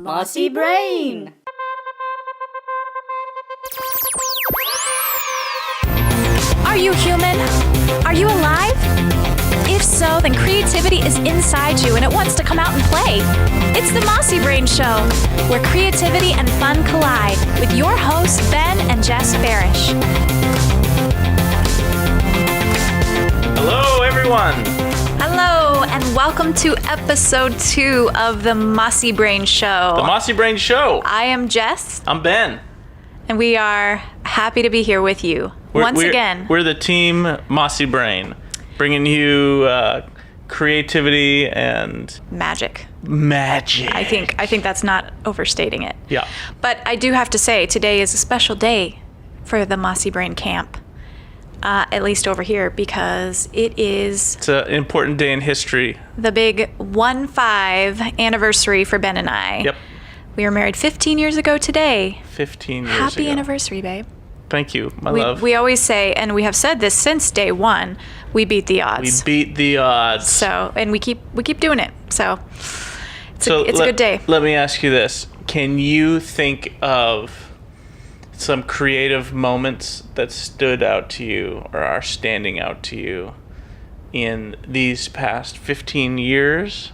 MossyBrain. Are you human? Are you alive? If so, then creativity is inside you and it wants to come out and play. It's the MossyBrain Show, where creativity and fun collide with your hosts, Ben and Jess Beresh. Hello, everyone. Hello, and welcome to episode 2 of the MossyBrain Show. The MossyBrain Show. I am Jess. I'm Ben. And we are happy to be here with you once again. We're the team MossyBrain, bringing you creativity and Magic. magic. I think that's not overstating it. Yeah. But I do have to say, today is a special day for the MossyBrain camp, at least over here, because It's an important day in history. the big 1-5 anniversary for Ben and I. Yep. We were married 15 years ago today. 15 years ago. Happy anniversary, babe. Thank you, my love. We always say, and we have said this since day one, we beat the We odds. beat the odds. So, and we keep doing it. So, it's a good day. Let me ask you this. Can you think of some creative moments that stood out to you or are standing out to you in these past 15 years?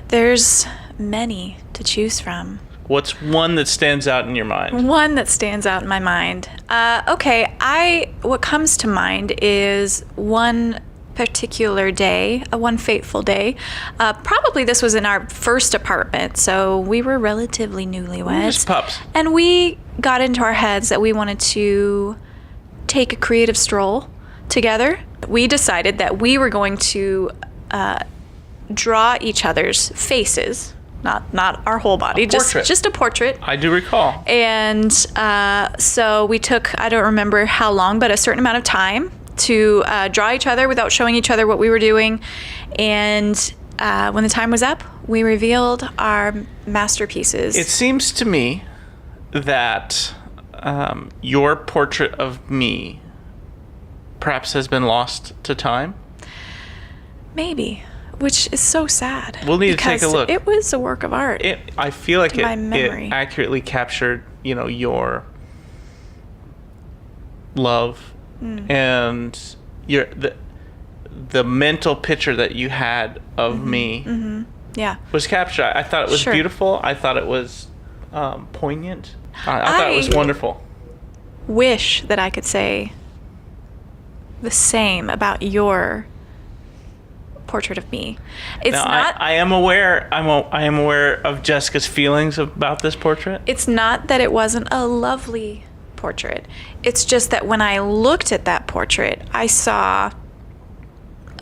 There's many to choose from. What's one that stands out in your mind? One that stands out in my mind. What comes to mind is one particular day, one fateful day. Probably this was in our first apartment, so we were relatively newlyweds. Just pups. And we got into our heads that we wanted to take a creative stroll together. We decided that we were going to draw each other's faces. Not our whole body, just a portrait. I do recall. And so we took, I don't remember how long, but a certain amount of time to draw each other without showing each other what we were doing. And when the time was up, we revealed our masterpieces. It seems to me that your portrait of me perhaps has been lost to time. Maybe. Which is so sad. We'll need to take a look. It was a work of art. I feel like it memory. accurately captured, your love and the mental picture that you had of me Yeah. was captured. I thought it was Sure. beautiful. I thought it was poignant. I thought it was wonderful. Wish that I could say the same about your portrait of me. It's Now, not. I am aware. I am aware of Jessica's feelings about this portrait. It's not that it wasn't a lovely portrait. It's just that when I looked at that portrait, I saw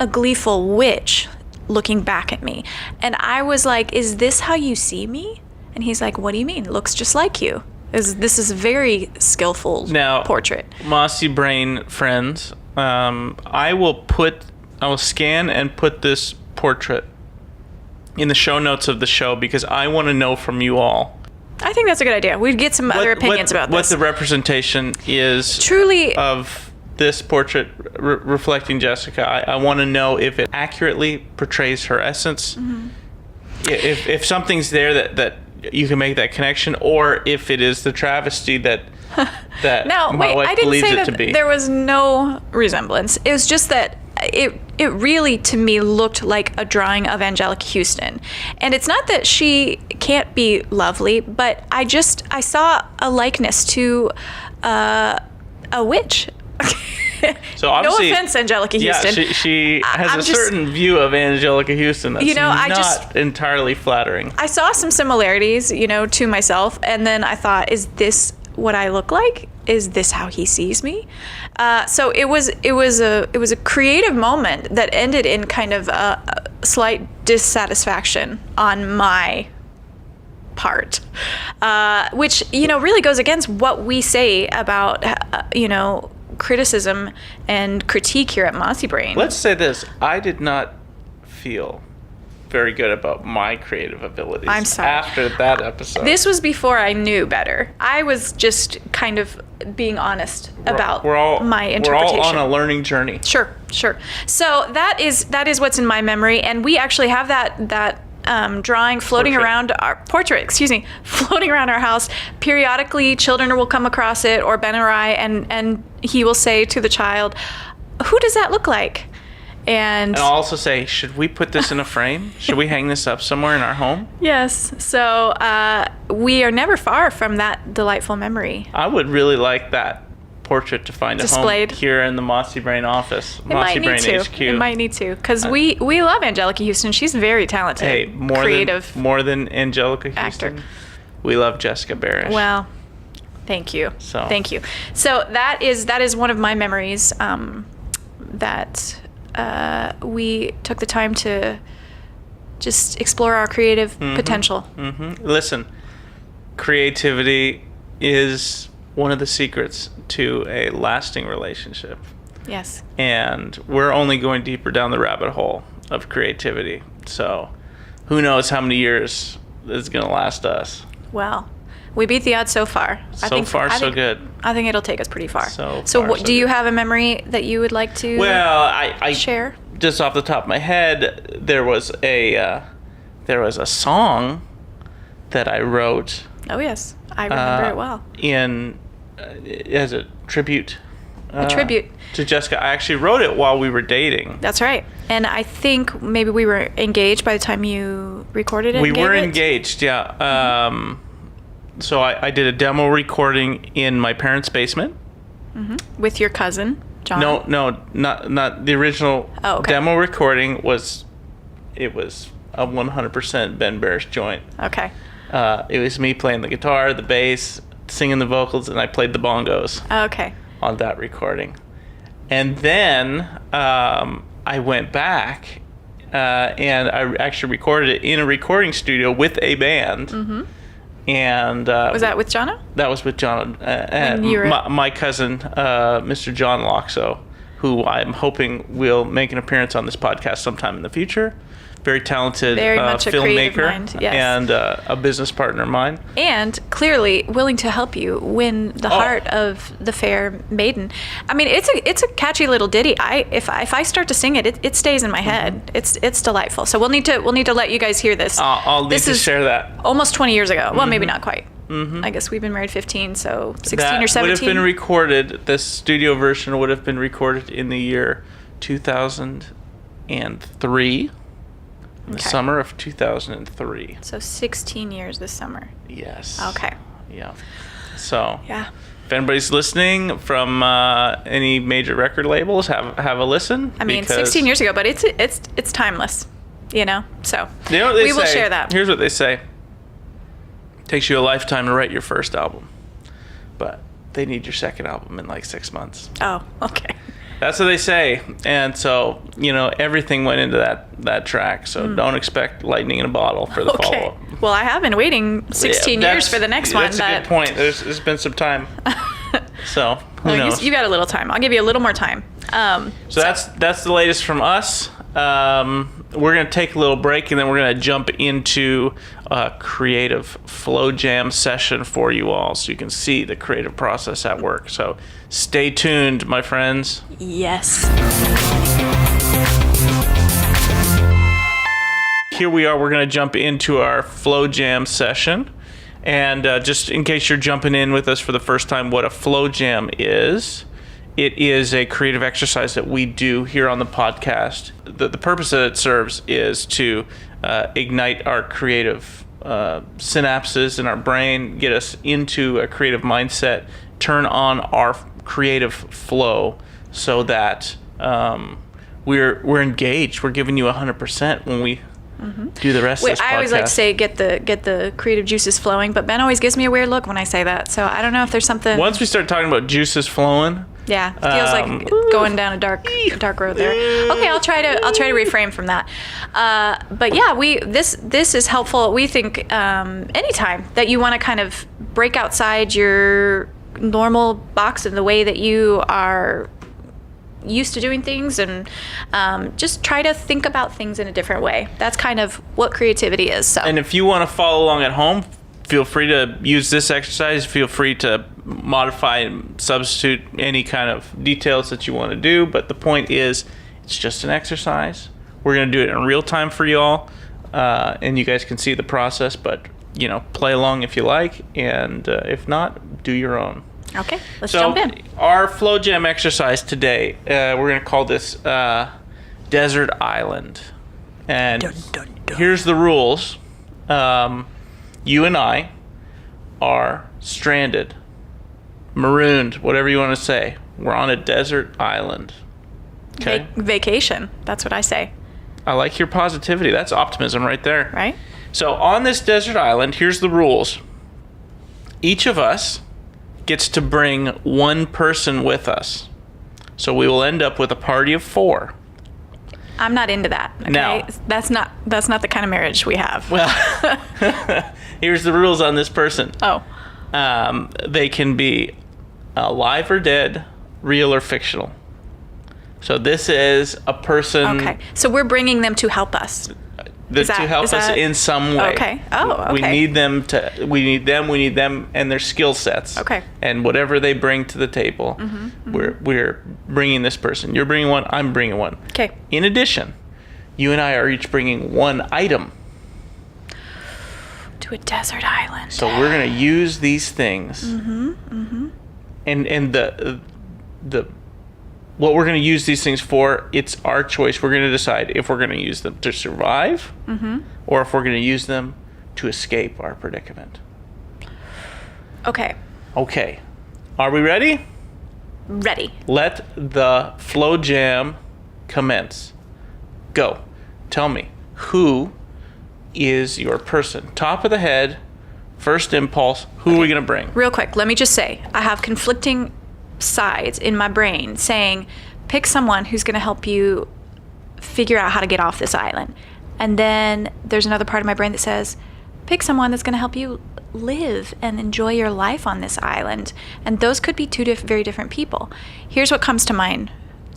a gleeful witch looking back at me, and I was like, "Is this how you see me?" And he's like, "What do you mean? Looks just like you." This is a very skillful portrait. MossyBrain friends, I will scan and put this portrait in the show notes of the show because I want to know from you all. I think that's a good idea. We'd get some other opinions about what this. the representation is Truly of this portrait reflecting Jessica. I want to know if it accurately portrays her essence. If something's there that you can make that connection, or if it is the travesty that now, my wife I didn't believes say it to that be. there was no resemblance. It was just that it really, to me, looked like a drawing of Angelica Houston. And it's not that she can't be lovely, but I saw a likeness to a witch. So obviously, no offense, Angelica Houston. Yeah, she has certain view of Angelica Houston that's not entirely flattering. I saw some similarities, to myself, and then I thought, is this what I look like? Is this how he sees me? So it was a creative moment that ended in kind of a slight dissatisfaction on my part, which really goes against what we say about criticism and critique here at MossyBrain. Let's say this: I did not feel very good about my creative abilities. I'm sorry. After that episode. This was before I knew better. I was just kind of being honest about my interpretation. We're all on a learning journey. Sure. So that is what's in my memory, and we actually have that drawing floating Portrait. around our portrait, floating around our house. Periodically, children will come across it, or Ben or I, and he will say to the child, "Who does that look like?" And I'll also say, should we put this in a frame? Should we hang this up somewhere in our home? yes, so we are never far from that delightful memory. I would really like that portrait to find Displayed. a home here in the MossyBrain office. It might need to. HQ. It might need to, because we love Angelica Houston. She's very talented, Hey, creative. more than Angelica actor. Houston. We love Jessica Beresh. Well, thank you. So. Thank you. So that is one of my memories that we took the time to just explore our creative potential. Listen, creativity is one of the secrets to a lasting relationship. Yes. And we're only going deeper down the rabbit hole of creativity. So who knows how many years this is going to last us. Well, we beat the odds so far. So good. I think it'll take us pretty far. So do you good. have a memory that you would like to Well, I share? Just off the top of my head, there was a song that I wrote Oh, yes. I remember it well. as a tribute. A tribute. To Jessica. I actually wrote it while we were dating. That's right. And I think maybe we were engaged by the time you recorded it. We and gave were it? engaged, yeah. So I did a demo recording in my parents' basement. With your cousin, John. No, not the original Oh, okay. demo recording it was a 100% Ben Beresh joint. Okay. It was me playing the guitar, the bass, singing the vocals, and I played the bongos Okay. on that recording. And then I went back and I actually recorded it in a recording studio with a band. And Was that with Jono? that was with John and you were- my cousin, Mr. John Loxo, who I'm hoping will make an appearance on this podcast sometime in the future. Very talented Very much a creative filmmaker mind, yes. and a business partner of mine. And clearly willing to help you win the heart of the fair maiden. I mean, it's a catchy little ditty. If I start to sing it, it stays in my head. It's delightful. So we'll need to let you guys hear this. I'll need This to is share that. almost 20 years ago. Well, maybe not quite. I guess we've been married 15, so 16 That or 17. would have been recorded. The studio version would have been recorded in the year 2003. The Okay. summer of 2003. So 16 years this summer. Yes. Okay. Yeah. So Yeah. if anybody's listening from any major record labels, have a listen. I mean, because 16 years ago, but it's timeless, you know. So You know what they we will say? share that. Here's what they say. Takes you a lifetime to write your first album, but they need your second album in like 6 months. Oh, okay. That's what they say. And so, everything went into that track. So don't expect lightning in a bottle for the Okay. follow-up. Well, I have been waiting 16 Yeah, years for the next one. That's a good point. There's been some time. So, who knows? You got a little time. I'll give you a little more time. So that's the latest from us. We're going to take a little break, and then we're going to jump into a creative flow jam session for you all so you can see the creative process at work. So stay tuned, my friends. Yes. Here we are. We're going to jump into our flow jam session. And just in case you're jumping in with us for the first time, what a flow jam is. It is a creative exercise that we do here on the podcast. The purpose that it serves is to ignite our creative synapses in our brain, get us into a creative mindset, turn on our creative flow so that we're engaged. We're giving you 100% when we do the rest of this podcast. I always like to say get the creative juices flowing, but Ben always gives me a weird look when I say that. So I don't know if there's something. Once we start talking about juices flowing, yeah, it feels like going down a dark road there. Okay, I'll try to refrain from that. But yeah, this is helpful. We think anytime that you want to kind of break outside your normal box in the way that you are used to doing things, and just try to think about things in a different way. That's kind of what creativity is. So. And if you want to follow along at home, feel free to use this exercise. Feel free to modify and substitute any kind of details that you want to do. But the point is, it's just an exercise. We're going to do it in real time for y'all. and you guys can see the process, but, play along if you like, and if not, do your own. Okay, let's jump in. Our flow jam exercise today, we're going to call this Desert Island. And Dun, dun, dun. Here's the rules. You and I are stranded, marooned, whatever you want to say. We're on a desert island. Okay? Vacation, that's what I say. I like your positivity. That's optimism right there. Right? So on this desert island, here's the rules. Each of us gets to bring one person with us. So we will end up with a party of 4. I'm not into that. Okay? Now- That's not the kind of marriage we have. Well, here's the rules on this person. Oh. They can be alive or dead, real or fictional. So this is a person Okay. So we're bringing them to help us. to help us in some way. Okay. Oh, okay. We need them, and their skill sets. Okay. And whatever they bring to the table, we're bringing this person. You're bringing one, I'm bringing one. Okay. In addition, you and I are each bringing one item. To a desert island. So we're going to use these things. And the what we're going to use these things for, it's our choice. We're going to decide if we're going to use them to survive or if we're going to use them to escape our predicament. Okay. Okay. Are we ready? Ready. Let the flow jam commence. Go. Tell me, who is your person? Top of the head, first impulse, who are we going to bring? Real quick, let me just say, I have conflicting sides in my brain saying, pick someone who's going to help you figure out how to get off this island. And then there's another part of my brain that says, pick someone that's going to help you live and enjoy your life on this island. And those could be two very different people. Here's what comes to mind.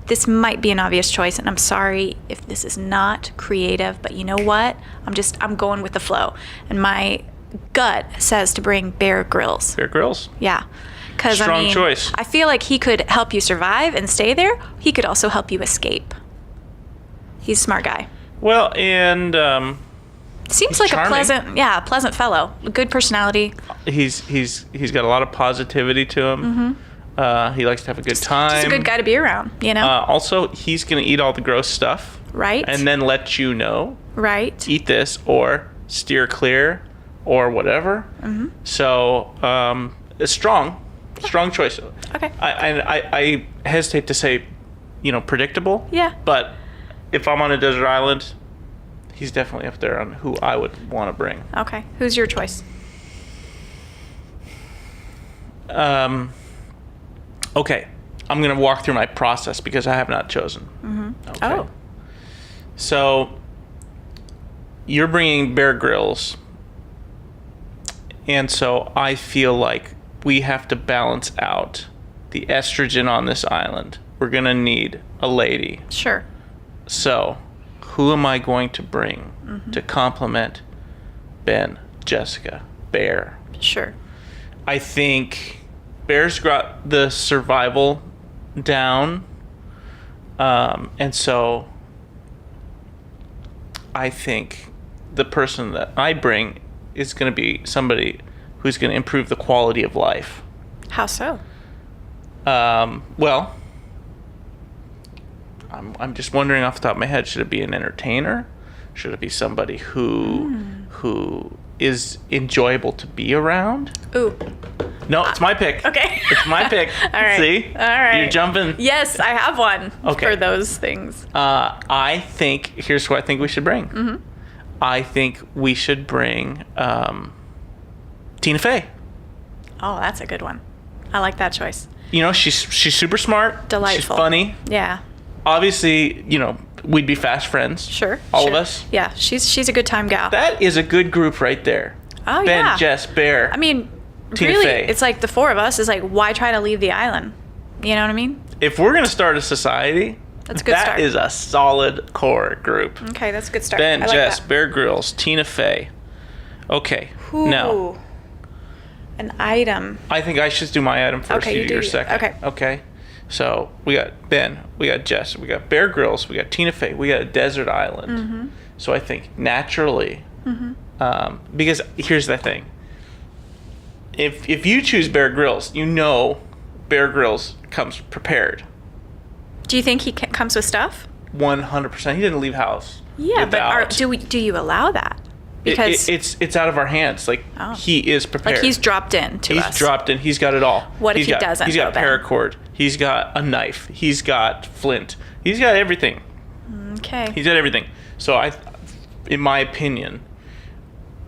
This might be an obvious choice, and I'm sorry if this is not creative, but you know what? I'm going with the flow. And my gut says to bring Bear Grylls. Bear Grylls? Yeah. Because Strong choice. I feel like he could help you survive and stay there. He could also help you escape. He's a smart guy. Well, and Seems he's like charming. a pleasant fellow. Good personality. he's got a lot of positivity to him. He likes to have a good time. Just a good guy to be around, you know? Also, he's going to eat all the gross stuff. Right. And then let you know, Right. eat this or steer clear or whatever. So, it's strong choice. Okay. I hesitate to say, predictable. Yeah. But if I'm on a desert island, he's definitely up there on who I would want to bring. Okay. Who's your choice? Okay. I'm going to walk through my process because I have not chosen. Okay. Oh. So, you're bringing Bear Grylls. And so I feel like we have to balance out the estrogen on this island. We're going to need a lady. Sure. So, who am I going to bring to complement Ben, Jessica, Bear? Sure. I think Bear's got the survival down. And so I think the person that I bring is going to be somebody who's going to improve the quality of life. How so? Well, I'm just wondering off the top of my head, should it be an entertainer? Should it be somebody who is enjoyable to be around? Ooh. No, it's my pick. Okay. It's my pick. All right. See? All right. You're jumping. Yes, I have one Okay. for those things. I think, here's what I think we should bring. I think we should bring Tina Fey. Oh, that's a good one. I like that choice. She's super smart. Delightful. She's funny. Yeah. Obviously, we'd be fast friends. Sure. All sure. of us. Yeah, she's a good time gal. That is a good group right there. Oh, Ben, yeah. Jess, Bear. I mean, Tina really, Fey. it's like the four of us is like, why try to leave the island? You know what I mean? If we're going to start a society, That's a good start. that is a solid core group. Okay, that's a good start. Ben, I like Jess, that. Bear Grylls, Tina Fey. Okay. Now, Ooh. An item. I think I should do my item first. Okay, you you do your do- second. okay. Okay. So we got Ben, we got Jess, we got Bear Grylls, we got Tina Fey, we got a desert island. So I think naturally, because here's the thing. If you choose Bear Grylls, you know Bear Grylls comes prepared. Do you think he comes with stuff? 100%. He didn't leave house. Yeah, without. but do you allow that? Because it's out of our hands. Like, he is prepared. Like, he's dropped in to us. He's dropped in. He's got it all. What if he doesn't? He's got paracord. He's got a knife. He's got flint. He's got everything. Okay. He's got everything. So in my opinion,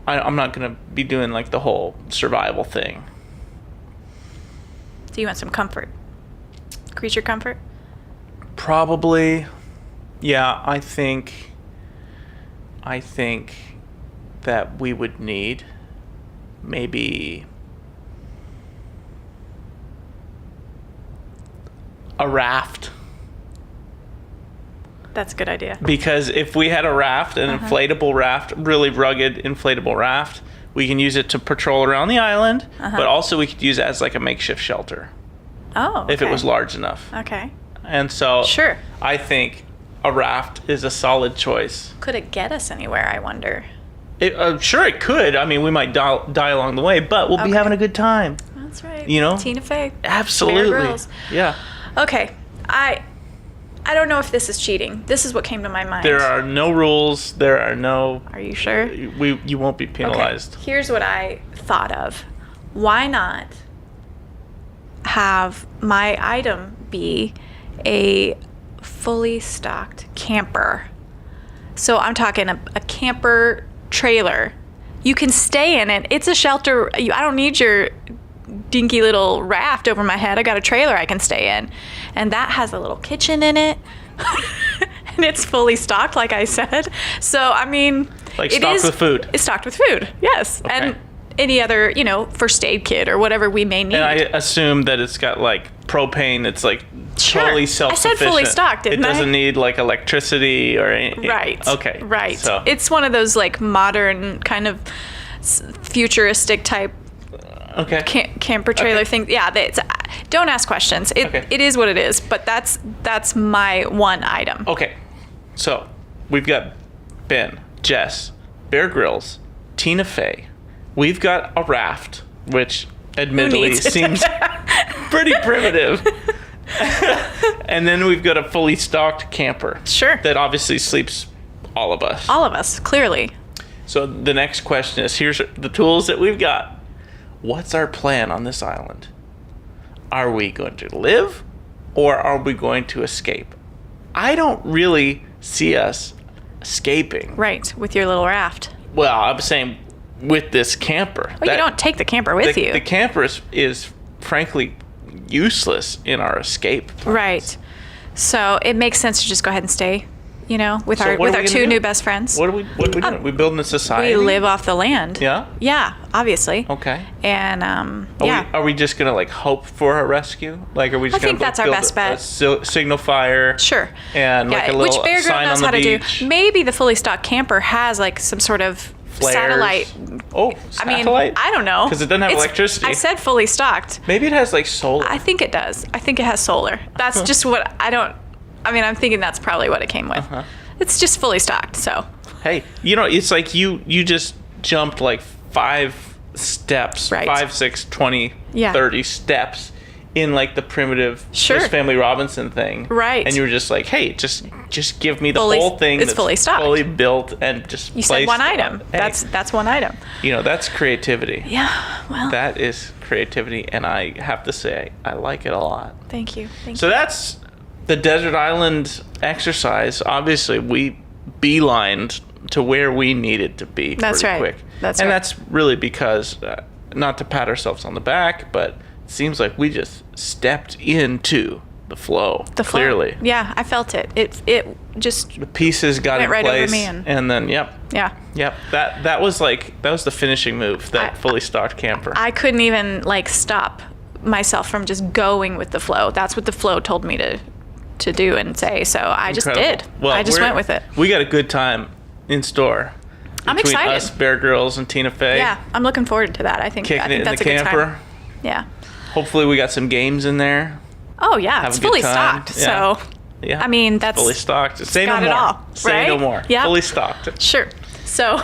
I'm not gonna be doing like the whole survival thing. Do you want some comfort? Creature comfort? Probably. Yeah, I think that we would need maybe a raft. That's a good idea. Because if we had a raft, an inflatable raft, really rugged inflatable raft, we can use it to patrol around the island, but also we could use it as like a makeshift shelter. Oh, okay. If it was large enough. Okay. And so Sure. I think a raft is a solid choice. Could it get us anywhere, I wonder? Sure, it could. I mean, we might die along the way, but we'll be having a good time. That's right. You know? Tina Fey. Absolutely. Bear Grylls. Yeah. Okay. I don't know if this is cheating. This is what came to my mind. There are no rules. There are no... Are you sure? You won't be penalized. Okay. Here's what I thought of. Why not have my item be a fully stocked camper? So I'm talking a camper trailer. You can stay in it. It's a shelter. I don't need your dinky little raft over my head. I got a trailer I can stay in. And that has a little kitchen in it. And it's fully stocked, like I said. So, I mean... Like stocked with food. It's stocked with food, yes. Okay. And any other, first aid kit or whatever we may need. And I assume that it's got like propane. It's like totally self-sufficient. I said fully stocked, didn't I? It doesn't need like electricity or anything. Right. Okay. Right. So. It's one of those like modern kind of futuristic type camper trailer things. Yeah. Don't ask questions. It is what it is. But that's my one item. Okay. So we've got Ben, Jess, Bear Grylls, Tina Fey. We've got a raft, which admittedly seems pretty primitive. And then we've got a fully stocked camper. Sure. That obviously sleeps all of us. All of us, clearly. So the next question is, here's the tools that we've got. What's our plan on this island? Are we going to live or are we going to escape? I don't really see us escaping. Right, with your little raft. Well, I'm saying with this camper. Well, you don't take the camper with you. The camper is frankly useless in our escape plans. Right. So it makes sense to just go ahead and stay, with our two new best friends. What are we doing? We building a society? We live off the land. Yeah? Yeah, obviously. Okay. And Are we just gonna like hope for a rescue? Like, are we just I think that's our best bet. Signal fire? Sure. And like a little which Bear Grylls sign knows on the how to beach? do. Maybe the fully stocked camper has like some sort of Flares. satellite. Oh, satellite? I don't know. Because it doesn't have electricity. I said fully stocked. Maybe it has like solar. I think it does. I think it has solar. That's just what I'm thinking that's probably what it came with. It's just fully stocked, so. Hey, it's like you just jumped like 5 steps, Right. 5, 6, 20, 30 steps in like the primitive Swiss Family Robinson thing. Right. And you were just like, hey, just give me the Fully- whole thing it's that's fully stocked. fully built and just You said one item. Hey, That's one item. that's creativity. Yeah, well. That is creativity, and I have to say, I like it a lot. Thank you. So that's the desert island exercise. Obviously, we beelined to where we needed to be pretty quick. That's and right. that's really because, not to pat ourselves on the back, but it seems like we just stepped into the flow. Clearly. Yeah, I felt it. It just the pieces got went in right place, over me and then Yeah. Yep. That was the finishing move. That fully stocked camper. I couldn't even stop myself from just going with the flow. That's what the flow told me to do and say. So I just did. Well, I just went with it. We got a good time in store. I'm Between excited. us, Bear Grylls, and Tina Fey. Yeah, I'm looking forward to that. I think Kicking it in that's the a good camper. time. Yeah. Hopefully we got some games in there. Oh yeah, Have it's a good fully time. stocked. Yeah. So Yeah. I mean, that's fully stocked. Say no got more. it all, Say right? no more. Yep. Fully stocked. Sure. So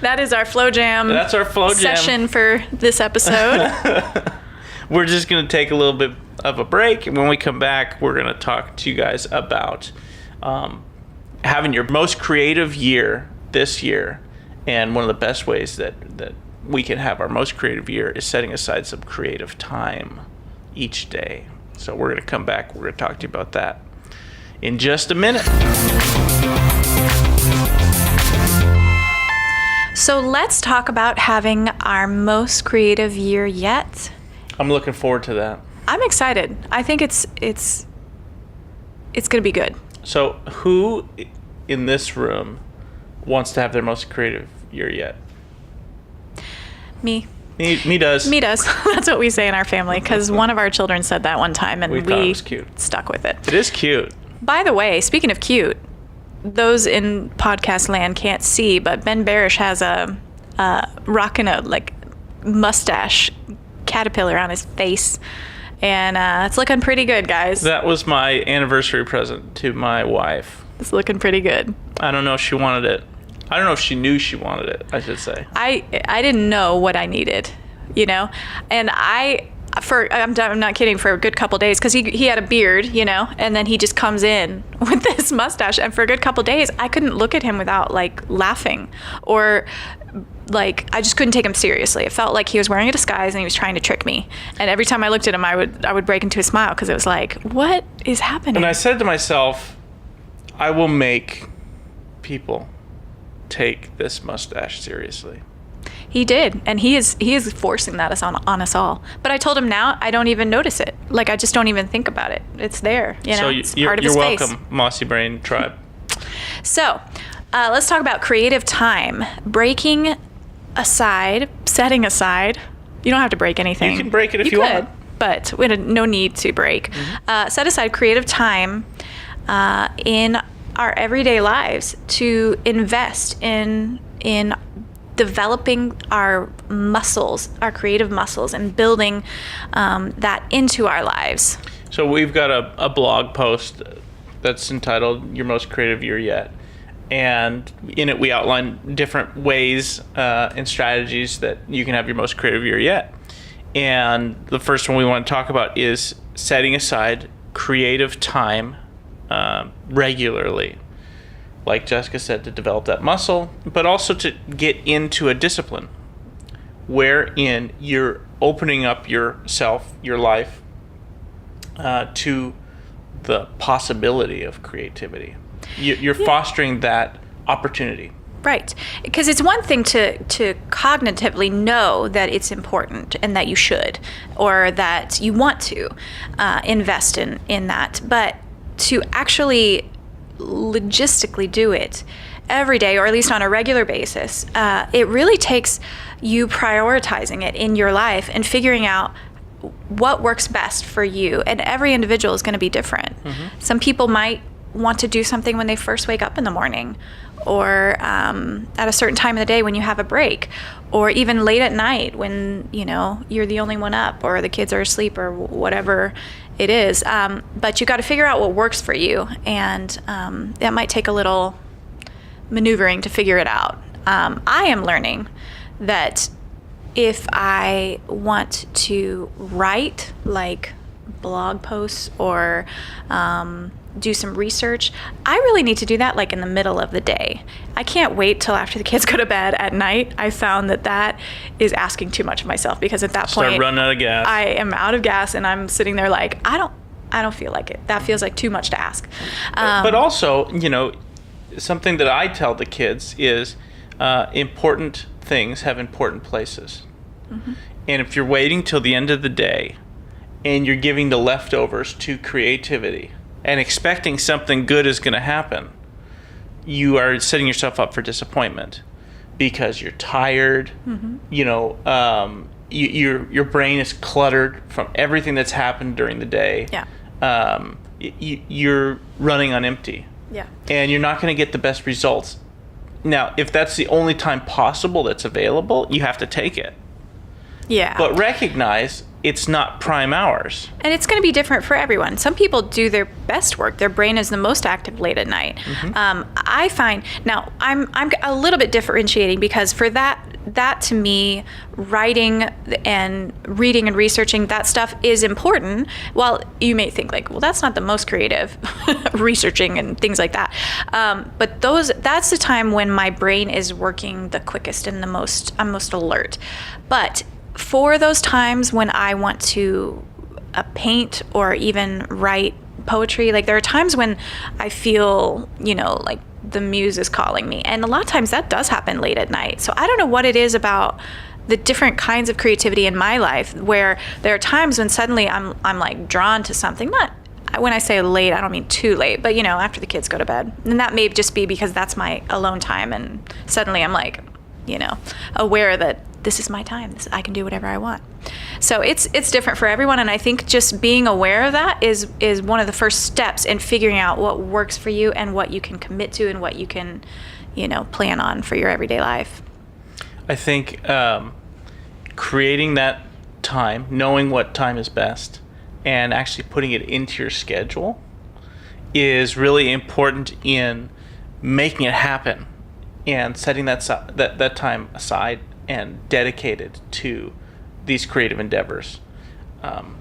that is our Flow Jam. That's our Flow Jam session for this episode. We're just going to take a little bit of a break, and when we come back, we're going to talk to you guys about having your most creative year this year. And one of the best ways that we can have our most creative year is setting aside some creative time each day. So we're going to come back. We're going to talk to you about that in just a minute. So let's talk about having our most creative year yet. I'm looking forward to that. I'm excited. I think it's going to be good. So who in this room wants to have their most creative year yet? Me. Me does. Me does. That's what we say in our family, because one of our children said that one time, and We thought it was cute. Stuck with it. It is cute. By the way, speaking of cute, those in podcast land can't see, but Ben Beresh has a rocking a mustache caterpillar on his face, and it's looking pretty good, guys. That was my anniversary present to my wife. It's looking pretty good. I don't know if she wanted it. I don't know if she knew she wanted it, I should say. I didn't know what I needed, and I'm not kidding, for a good couple days, because he had a beard, and then he just comes in with this mustache, and for a good couple days I couldn't look at him without laughing, or I just couldn't take him seriously. It felt like he was wearing a disguise and he was trying to trick me, and every time I looked at him I would break into a smile, because it was like, what is happening? And I said to myself, I will make people take this mustache seriously. He did, and he is forcing that on us all. But I told him now I don't even notice it. I just don't even think about it. It's there, So it's part of his you're face. welcome, MossyBrain tribe. So let's talk about creative time. Setting aside. You don't have to break anything. You can break it if you want. But we had no need to break. Set aside creative time in our everyday lives to invest in developing our muscles, our creative muscles, and building that into our lives. So we've got a blog post that's entitled Your Most Creative Year Yet. And in it we outline different ways and strategies that you can have your most creative year yet. And the first one we want to talk about is setting aside creative time regularly. Like Jessica said, to develop that muscle, but also to get into a discipline wherein you're opening up yourself, your life, to the possibility of creativity. You're fostering that opportunity. Right. Because it's one thing to cognitively know that it's important and that you should, or that you want to invest in that, but to actually logistically do it every day, or at least on a regular basis, it really takes you prioritizing it in your life and figuring out what works best for you. And every individual is going to be different. Mm-hmm. Some people might want to do something when they first wake up in the morning, or at a certain time of the day when you have a break, or even late at night when you're the only one up, or the kids are asleep, or whatever it is. But you got to figure out what works for you, and that might take a little maneuvering to figure it out. I am learning that if I want to write blog posts or do some research, I really need to do that in the middle of the day. I can't wait till after the kids go to bed at night. I found that is asking too much of myself, because at that point Start running out of gas. I am out of gas, and I'm sitting there I don't feel like it. That feels like too much to ask. But also, something that I tell the kids is important things have important places. Mm-hmm. And if you're waiting till the end of the day and you're giving the leftovers to creativity and expecting something good is going to happen, you are setting yourself up for disappointment, because you're tired. Mm-hmm. Your brain is cluttered from everything that's happened during the day. Yeah. You're running on empty. Yeah. And you're not going to get the best results. Now, if that's the only time possible that's available, you have to take it. Yeah. But recognize it's not prime hours. And it's going to be different for everyone. Some people do their best work. Their brain is the most active late at night. I find now I'm a little bit differentiating, because for that to me, writing and reading and researching, that stuff is important. While you may think like, well, that's not the most creative, researching and things like that. But that's the time when my brain is working the quickest and I'm most alert. But for those times when I want to paint or even write poetry, like there are times when I feel, like the muse is calling me. And a lot of times that does happen late at night. So I don't know what it is about the different kinds of creativity in my life where there are times when suddenly I'm like drawn to something. Not when I say late, I don't mean too late, but after the kids go to bed. And that may just be because that's my alone time, and suddenly I'm like, aware that this is my time. I can do whatever I want. So it's different for everyone, and I think just being aware of that is one of the first steps in figuring out what works for you and what you can commit to and what you can, plan on for your everyday life. I think creating that time, knowing what time is best, and actually putting it into your schedule is really important in making it happen and setting that time aside and dedicated to these creative endeavors.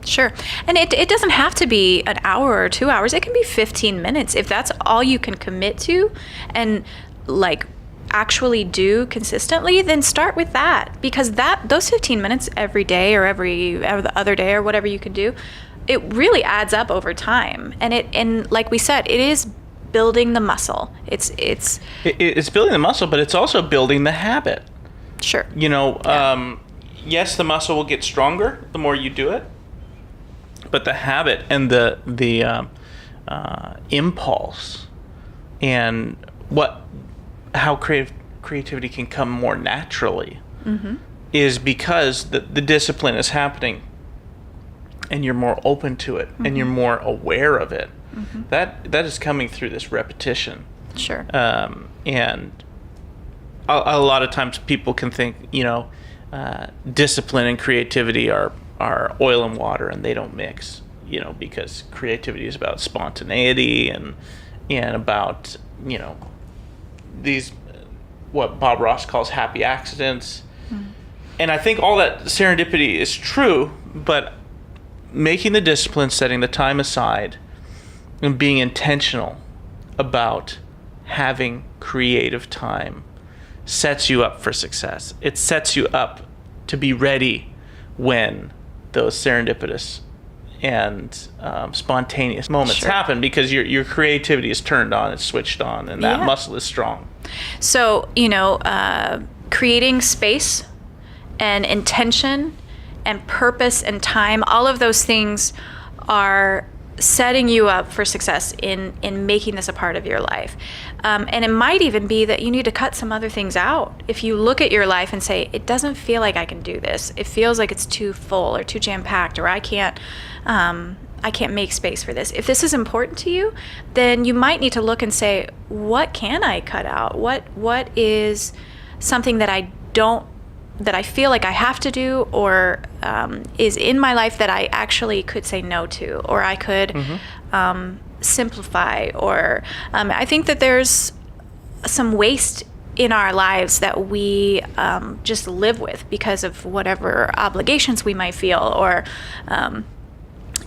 Sure. And it doesn't have to be an hour or 2 hours. It can be 15 minutes. If that's all you can commit to and like actually do consistently, then start with that, because those 15 minutes every day or every other day or whatever you can do, it really adds up over time. And like we said, it is building the muscle. It's building the muscle, but it's also building the habit. Sure. Yes, the muscle will get stronger the more you do it, but the habit and the impulse and how creativity can come more naturally is because the discipline is happening, and you're more open to it, and you're more aware of it. That is coming through this repetition. Sure. And a lot of times people can think, discipline and creativity are oil and water, and they don't mix, because creativity is about spontaneity and about, these, what Bob Ross calls happy accidents. And I think all that serendipity is true, but making the discipline, setting the time aside, and being intentional about having creative time sets you up for success. It sets you up to be ready when those serendipitous and spontaneous moments happen, because your creativity is turned on, it's switched on, and that muscle is strong. So, creating space and intention and purpose and time, all of those things are setting you up for success in making this a part of your life. And it might even be that you need to cut some other things out. If you look at your life and say, it doesn't feel like I can do this. It feels like it's too full or too jam-packed, or I can't make space for this. If this is important to you, then you might need to look and say, what can I cut out? What is something that I feel like I have to do, or is in my life that I actually could say no to, or I could simplify, or I think that there's some waste in our lives that we just live with because of whatever obligations we might feel, or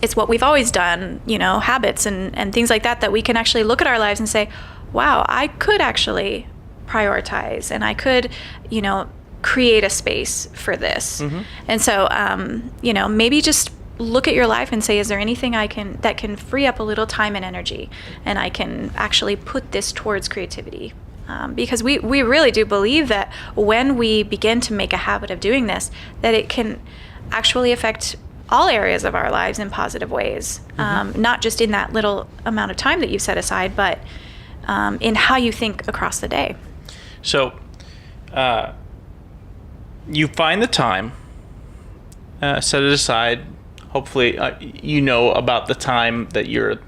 it's what we've always done, habits and things like that we can actually look at our lives and say, wow, I could actually prioritize, and I could, create a space for this. And so, maybe just look at your life and say, is there anything that can free up a little time and energy, and I can actually put this towards creativity? Because we really do believe that when we begin to make a habit of doing this, that it can actually affect all areas of our lives in positive ways, not just in that little amount of time that you've set aside, but in how you think across the day. So, you find the time, set it aside. Hopefully, about the time that you're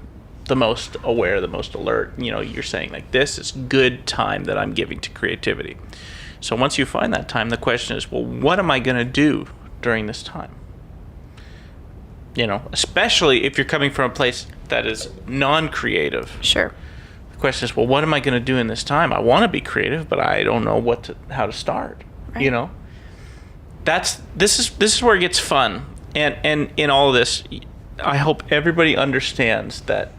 the most aware, the most alert. You're saying, like, this is good time that I'm giving to creativity. So once you find that time, the question is, well, what am I going to do during this time? especially if you're coming from a place that is non-creative. Sure. The question is, well, what am I going to do in this time? I want to be creative, but I don't know how to start. Right. This is where it gets fun. And in all of this, I hope everybody understands that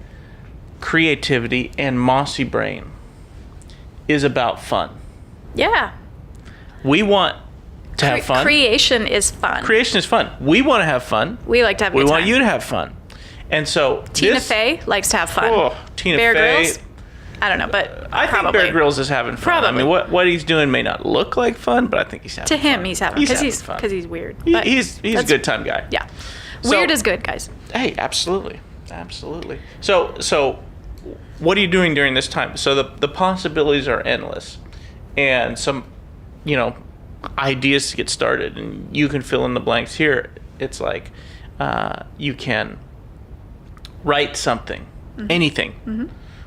creativity and MossyBrain is about fun. Yeah. We want to have fun. Creation is fun. Creation is fun. We want to have fun. We like to have a We good want time. you to have fun. And so Tina Fey likes to have fun. Oh, Tina Bear Fey. Grylls? I don't know, but I probably. think Bear Grylls is having fun. Probably. I mean, what he's doing may not look like fun, but I think he's having To fun. him, he's having fun. Because he's weird. But He's a good time guy. Yeah. So- Weird is good, guys. Hey, absolutely. Absolutely. So what are you doing during this time? So the possibilities are endless. And some, ideas to get started, and you can fill in the blanks here. It's like you can write something, anything. Mm-hmm.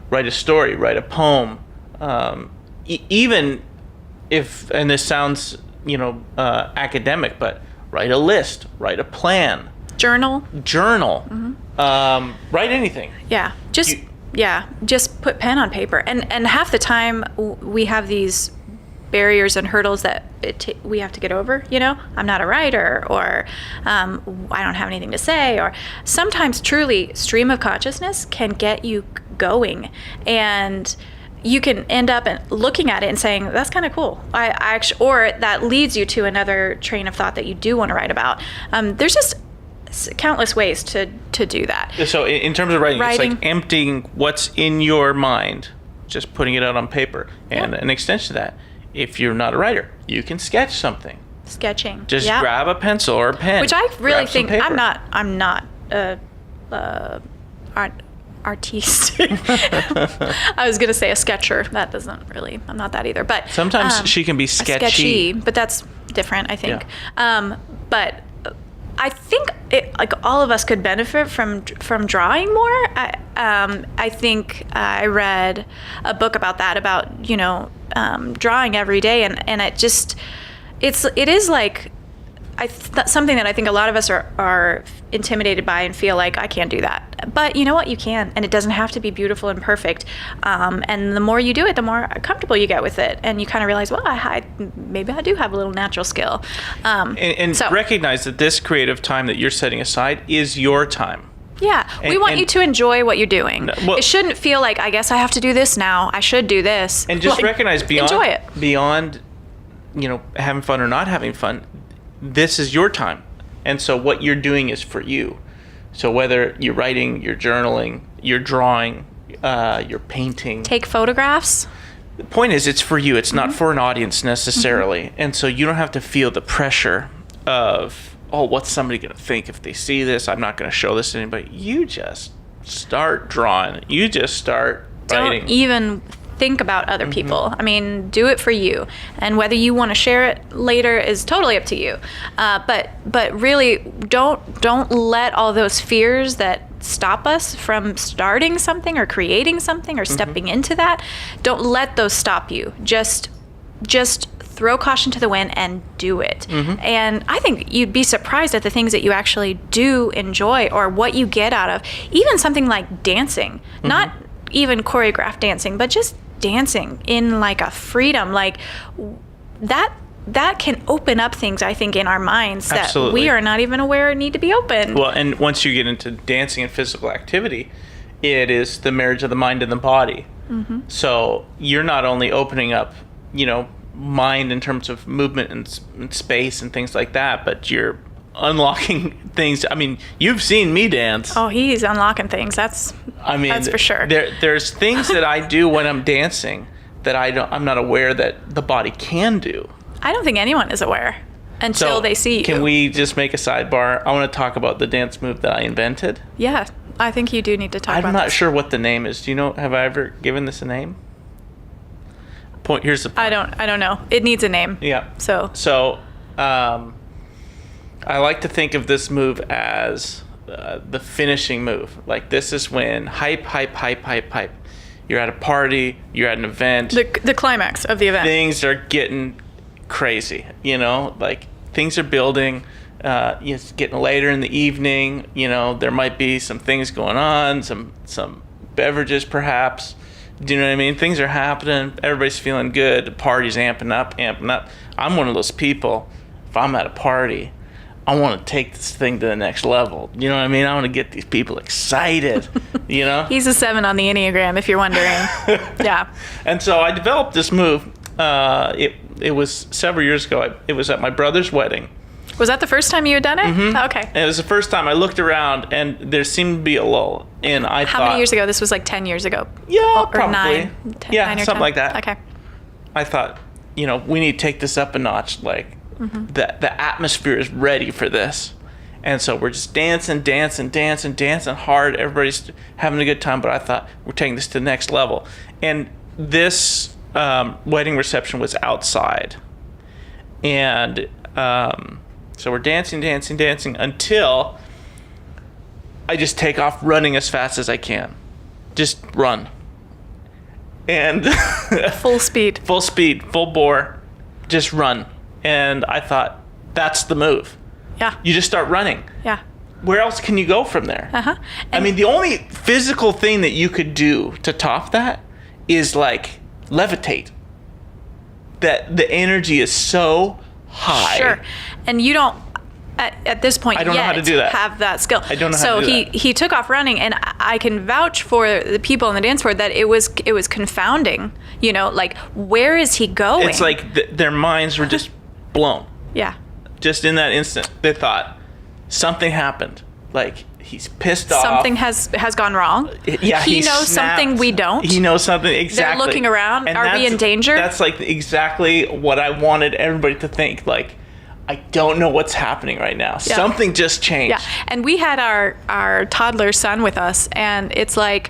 Write a story, write a poem. Even if, and this sounds, academic, but write a list, write a plan. Journal. Mm-hmm. Write anything. Yeah. Just put pen on paper. And half the time we have these barriers and hurdles that we have to get over. I'm not a writer, or I don't have anything to say, or sometimes truly stream of consciousness can get you going, and you can end up looking at it and saying, that's kind of cool. I actually, or that leads you to another train of thought that you do want to write about. There's just countless ways to do that. So in terms of writing, it's like emptying what's in your mind, just putting it out on paper. And an extension to that, if you're not a writer, you can sketch something. Sketching. Just grab a pencil or a pen. Which I really think paper. I'm not artiste. I was gonna say a sketcher. That doesn't really. I'm not that either. But sometimes she can be sketchy. But that's different, I think. Yeah. But I think all of us could benefit from drawing more. I think I read a book about that, about drawing every day, and it is like something that I think a lot of us are intimidated by and feel like I can't do that. But you know what? You can, and it doesn't have to be beautiful and perfect. And the more you do it, the more comfortable you get with it, and you kind of realize, well, maybe I do have a little natural skill. So recognize that this creative time that you're setting aside is your time. Yeah, we want you to enjoy what you're doing. Well, it shouldn't feel like, I guess I have to do this now. I should do this. And just recognize enjoy it. Beyond, having fun or not having fun, this is your time. And so what you're doing is for you. So whether you're writing, you're journaling, you're drawing, you're painting. Take photographs. The point is, it's for you. It's not for an audience necessarily. Mm-hmm. And so you don't have to feel the pressure of, what's somebody going to think if they see this? I'm not going to show this to anybody. You just start drawing. You just start writing. Don't even think about other people. I mean, do it for you. And whether you want to share it later is totally up to you. But really, don't let all those fears that stop us from starting something or creating something or stepping into that, don't let those stop you. Just throw caution to the wind and do it. And I think you'd be surprised at the things that you actually do enjoy, or what you get out of even something like dancing. Not even choreographed dancing, but just dancing in like a freedom, like that can open up things, I think, in our minds that we are not even aware need to be open. Well, and once you get into dancing and physical activity, it is the marriage of the mind and the body. So you're not only opening up, mind in terms of movement and space and things like that, but you're unlocking things. I mean, you've seen me dance. Oh, he's unlocking things. That's for sure. There's things that I do when I'm dancing that I'm not aware that the body can do. I don't think anyone is aware until they see you. Can we just make a sidebar? I want to talk about the dance move that I invented. Yeah, I think you do need to talk about this. I'm not this. sure what the name is. Do you know, have I ever given this a name? Here's the point. I don't know. It needs a name. Yeah. So I like to think of this move as the finishing move. Like, this is when hype. You're at a party, you're at an event. The climax of the event. Things are getting crazy, like things are building, It's getting later in the evening. There might be some things going on, some beverages perhaps. Do you know what I mean? Things are happening. Everybody's feeling good. The party's amping up. I'm one of those people. If I'm at a party, I want to take this thing to the next level. You know what I mean? I want to get these people excited. He's a 7 on the Enneagram, if you're wondering. Yeah. And so I developed this move. It was several years ago. It was at my brother's wedding. Was that the first time you had done it? Mm-hmm. Oh, okay. And it was the first time I looked around, and there seemed to be a lull. And I thought, how many years ago? This was like 10 years ago. Yeah, or probably. 9 or something 10? like that. Okay. I thought, we need to take this up a notch. Like, the atmosphere is ready for this. And so we're just dancing hard. Everybody's having a good time. But I thought, we're taking this to the next level. And this wedding reception was outside. And so we're dancing until I just take off running as fast as I can. Just run. And full speed, full bore, just run. And I thought, that's the move. Yeah. You just start running. Yeah. Where else can you go from there? Uh-huh. I mean, the only physical thing that you could do to top that is like levitate. That the energy is so high. Sure. And you don't, at this point, I don't know how to do that. Have that skill. I don't know how to do that. So he took off running, and I can vouch for the people on the dance floor that it was confounding. Like, where is he going? It's like their minds were just blown. Yeah. Just in that instant, they thought something happened. Like, he's pissed off. Something has gone wrong. Yeah, he knows snapped. Something we don't. He knows something, exactly. They're looking around. And Are we in danger? That's like exactly what I wanted everybody to think. Like, I don't know what's happening right now. Yeah. Something just changed. Yeah, and we had our toddler son with us, and it's like,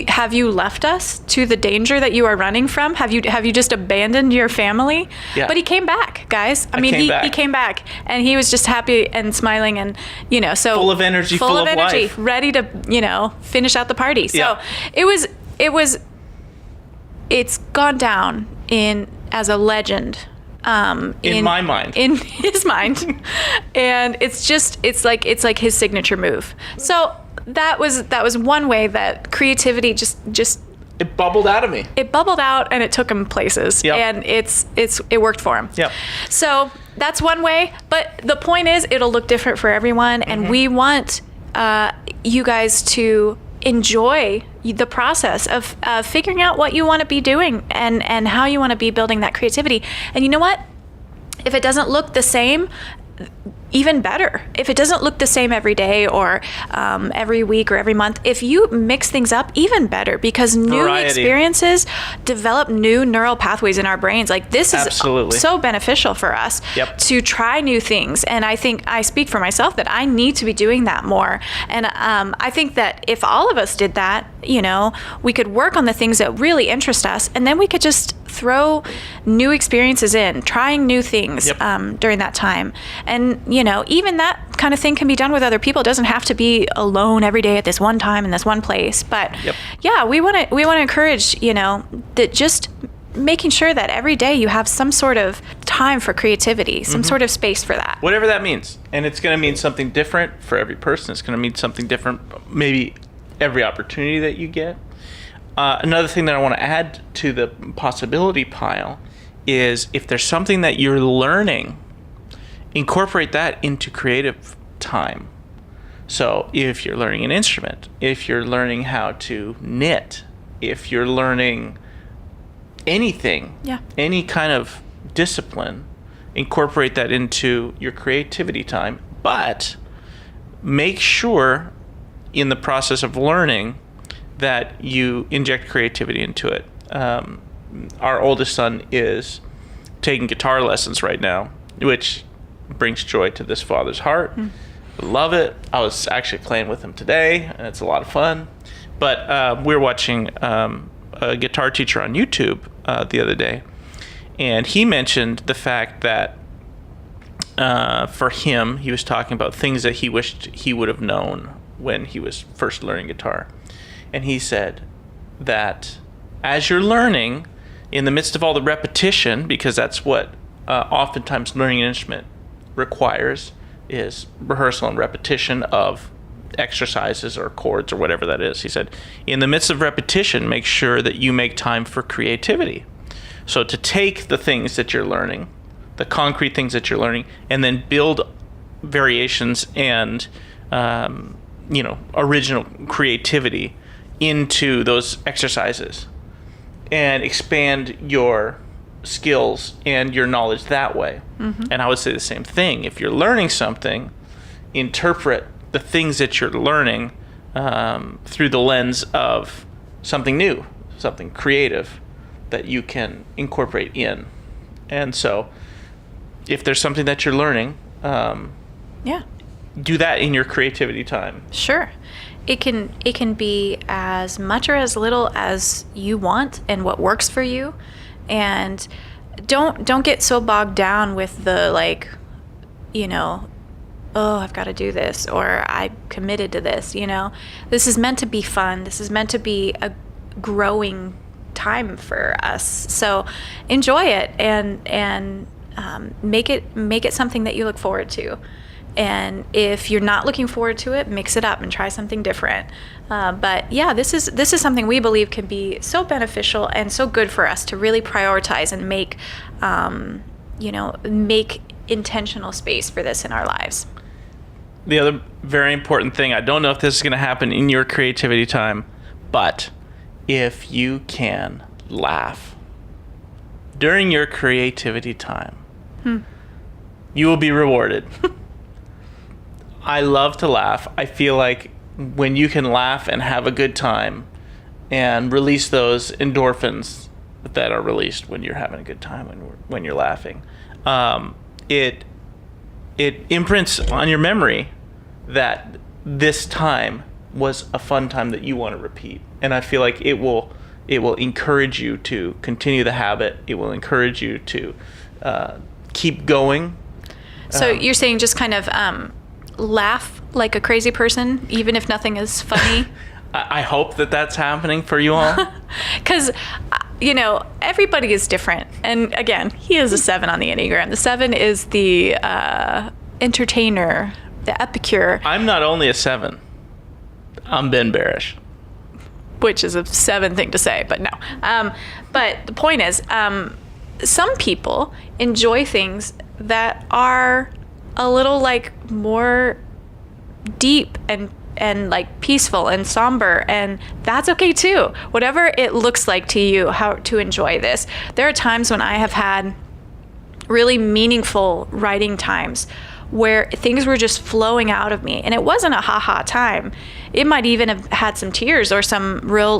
have you left us to the danger that you are running from? Have you just abandoned your family? Yeah. But he came back, guys. He came back, and he was just happy and smiling, and so full of energy, full of life, ready to finish out the party. So yeah. It's gone down as a legend. In my mind, in his mind, and it's like his signature move. So that was one way that creativity just it bubbled out of me. It bubbled out, and it took him places. Yep. And it worked for him. Yep. So that's one way, but the point is, it'll look different for everyone, and we want you guys to enjoy the process of figuring out what you want to be doing and how you want to be building that creativity. And you know what? If it doesn't look the same, even better. If it doesn't look the same every day or every week or every month, if you mix things up, even better, because new experiences develop new neural pathways in our brains. Like, this is so beneficial for us to try new things. And I think I speak for myself that I need to be doing that more. And I think that if all of us did that, we could work on the things that really interest us, and then we could just throw new experiences in, trying new things during that time. And even that kind of thing can be done with other people. It doesn't have to be alone every day at this one time in this one place. But we want to encourage that just making sure that every day you have some sort of time for creativity, some sort of space for that. Whatever that means. And it's going to mean something different for every person. It's going to mean something different maybe every opportunity that you get. Another thing that I want to add to the possibility pile is, if there's something that you're learning, incorporate that into creative time. So if you're learning an instrument, if you're learning how to knit, if you're learning anything, any kind of discipline, incorporate that into your creativity time. But make sure in the process of learning that you inject creativity into it. Our oldest son is taking guitar lessons right now, which brings joy to this father's heart. I love it. I was actually playing with him today, and it's a lot of fun. But we were watching a guitar teacher on YouTube the other day, and he mentioned the fact that for him, he was talking about things that he wished he would have known when he was first learning guitar. And he said that as you're learning, in the midst of all the repetition, because that's what oftentimes learning an instrument requires, is rehearsal and repetition of exercises or chords or whatever that is. He said, in the midst of repetition, make sure that you make time for creativity. So to take the things that you're learning, the concrete things that you're learning, and then build variations and original creativity into those exercises and expand your skills and your knowledge that way. And I would say the same thing. If you're learning something, interpret the things that you're learning through the lens of something new, something creative that you can incorporate in. And so if there's something that you're learning, do that in your creativity time. Sure. It can be as much or as little as you want and what works for you. And don't get so bogged down with the oh, I've got to do this, or I'm committed to this, This is meant to be fun. This is meant to be a growing time for us. So enjoy it and make it something that you look forward to. And if you're not looking forward to it, mix it up and try something different. But yeah, this is something we believe can be so beneficial and so good for us to really prioritize and make intentional space for this in our lives. The other very important thing, I don't know if this is going to happen in your creativity time, but if you can laugh during your creativity time, you will be rewarded. I love to laugh. I feel like when you can laugh and have a good time and release those endorphins that are released when you're having a good time, when you're laughing, it imprints on your memory that this time was a fun time that you want to repeat. And I feel like it will encourage you to continue the habit. It will encourage you to keep going. So you're saying just kind of laugh like a crazy person, even if nothing is funny? I hope that that's happening for you all. Because, everybody is different. And again, he is a 7 on the Enneagram. The 7 is the entertainer, the epicure. I'm not only a 7. I'm Ben Beresh. Which is a 7 thing to say, but no. But the point is, some people enjoy things that are a little more deep and peaceful and somber, and that's okay too. Whatever it looks like to you, how to enjoy this. There are times when I have had really meaningful writing times where things were just flowing out of me, and it wasn't a ha-ha time. It might even have had some tears or some real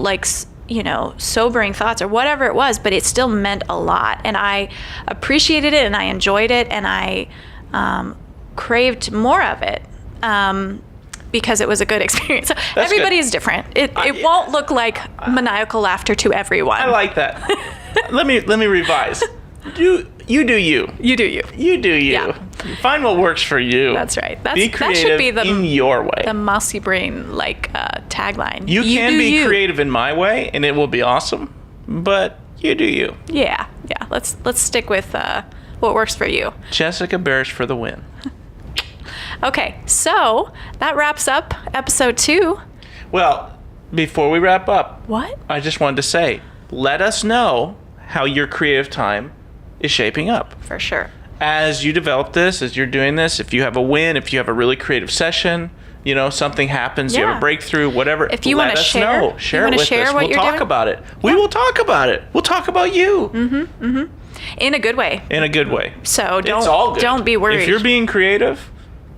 sobering thoughts or whatever it was, but it still meant a lot, and I appreciated it and I enjoyed it, and I craved more of it because it was a good experience. So everybody is different. It won't look like maniacal laughter to everyone. I like that. let me revise. You do you. You do you. You do you. Yeah. Find what works for you. That's right. Be creative in your way. The MossyBrain tagline. You can be creative in my way, and it will be awesome. But you do you. Yeah. Let's stick with what works for you. Jessica Beresh for the win. Okay, so that wraps up episode 2. Well, before we wrap up, what? I just wanted to say, let us know how your creative time is shaping up. For sure. As you develop this, as you're doing this, if you have a win, if you have a really creative session, something happens, you have a breakthrough, whatever. If you want to share, know. Share it with us. We'll talk about it. We will talk about it. We'll talk about you. In a good way. In a good way. So it's all good. Don't be worried. If you're being creative,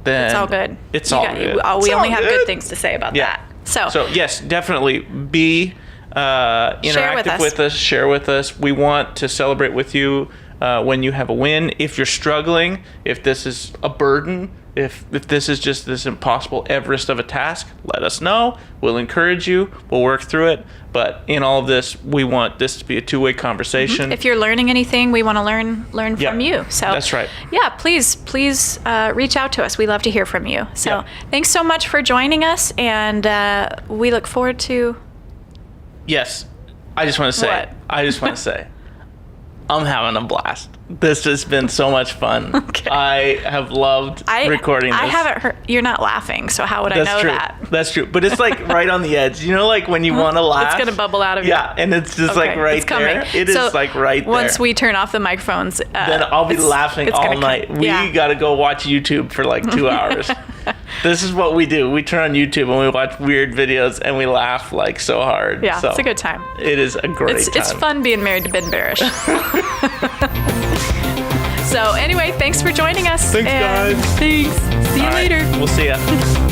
then it's all good. It's all good. We only have good things to say about that. So yes, definitely be interactive with us. Share with us. We want to celebrate with you when you have a win. If you're struggling, if this is a burden, if this is just this impossible Everest of a task, let us know. We'll encourage you. We'll work through it. But in all of this, we want this to be a two-way conversation. If you're learning anything, we want to learn from you. So that's right. Yeah, please reach out to us. We love to hear from you. So thanks so much for joining us, and we look forward to. Yes, I just want to say. What? I just want to say, I'm having a blast. This has been so much fun. Okay. I have loved recording this. I haven't heard. You're not laughing, so how would I know true. that? That's true. But it's like right on the edge. You know, like when you want to laugh. It's gonna bubble out of you. Yeah, and it's just like right it's coming. there. It is like right there. Once we turn off the microphones, then I'll be laughing all night. We got to go watch YouTube for like 2 hours. This is what we do. We turn on YouTube and we watch weird videos and we laugh like so hard. Yeah, so it's a good time. It is a great time. It's fun being married to Ben Beresh. So anyway, thanks for joining us. Thanks, guys. Thanks. See you later. We'll see ya.